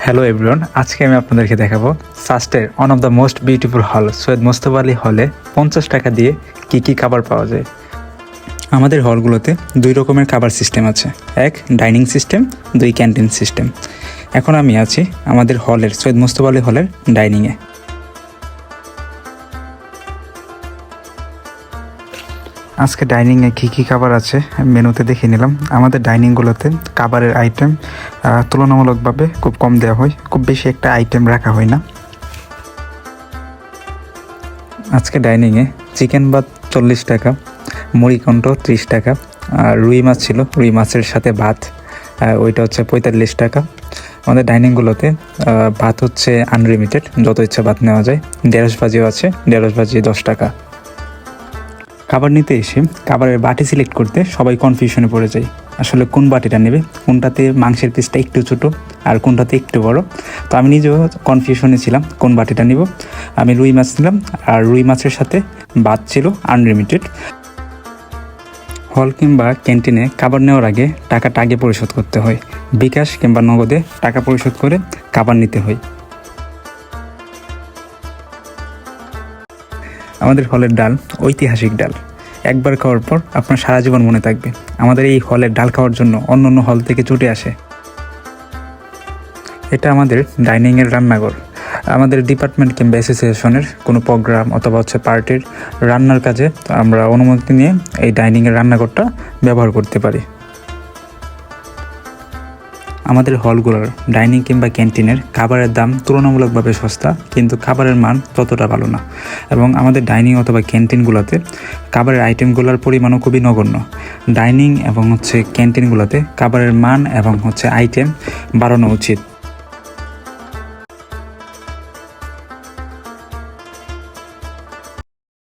Hello everyone, আজকে আমি আপনাদেরকে দেখাবো সাস্টের one of the most beautiful hall Syed Mostafa Ali হলে 50 টাকা দিয়ে কি খাবার পাওয়া যায়। আমাদের হলগুলোতে দুই রকমের খাবার সিস্টেম আছে, এক ডাইনিং সিস্টেম, দুই ক্যান্টিন সিস্টেম। এখন আমি আছি আমাদের হলের সৈয়দ মোস্তফা আলী হলের ডাইনিংয়ে। আজকে ডাইনিংয়ে কী খাবার আছে মেনুতে দেখে নিলাম। আমাদের ডাইনিংগুলোতে খাবারের আইটেম তুলনামূলকভাবে খুব কম দেওয়া হয়, খুব বেশি একটা আইটেম রাখা হয় না। আজকে ডাইনিংয়ে চিকেন ভাত 40 টাকা, মুড়িঘণ্ট 30 টাকা, আর রুই মাছ ছিল, রুই মাছের সাথে ভাত, ওইটা হচ্ছে 45 টাকা। আমাদের ডাইনিংগুলোতে ভাত হচ্ছে আনলিমিটেড, যত ইচ্ছা ভাত নেওয়া যায়। ঢেঁড়স ভাজিও আছে, ঢেঁড়স ভাজি 10 টাকা। খাবার নিতে এসে খাবারের বাটি সিলেক্ট করতে সবাই কনফিউশনে পড়ে যায়, আসলে কোন বাটিটা নেবে, কোনটাতে মাংসের পিসটা একটু ছোটো আর কোনটাতে একটু বড়। তো আমি নিজেও কনফিউশনে ছিলাম কোন বাটিটা নিব। আমি রুই মাছ নিলাম, আর রুই মাছের সাথে ভাত ছিল আনলিমিটেড। হল কিংবা ক্যান্টিনে খাবার নেওয়ার আগে টাকাটা আগে পরিশোধ করতে হয়, বিকাশ কিংবা নগদে টাকা পরিশোধ করে খাবার নিতে হয়। আমাদের হলের ডাল ঐতিহাসিক ডাল, একবার খাওয়ার পর আপনার সারা জীবন মনে থাকবে। আমাদের এই হলের ডাল খাওয়ার জন্য অন্য অন্য হল থেকে ছুটে আসে। এটা আমাদের ডাইনিংয়ের রান্নাঘর। আমাদের ডিপার্টমেন্ট কিংবা অ্যাসোসিয়েশনের কোনো প্রোগ্রাম অথবা পার্টির রান্নার কাজে আমরা অনুমতি নিয়ে এই ডাইনিংয়ের রান্নাঘরটা ব্যবহার করতে পারি। আমাদের হলগুলোর ডাইনিং কিংবা ক্যান্টিনের খাবারের দাম তুলনামূলকভাবে সস্তা, কিন্তু খাবারের মান ততটা ভালো না। এবং আমাদের ডাইনিং অথবা ক্যান্টিনগুলোতে খাবারের আইটেমগুলোর পরিমাণও খুবই নগণ্য। ডাইনিং এবং ক্যান্টিনগুলোতে খাবারের মান এবং আইটেম বাড়ানো উচিত।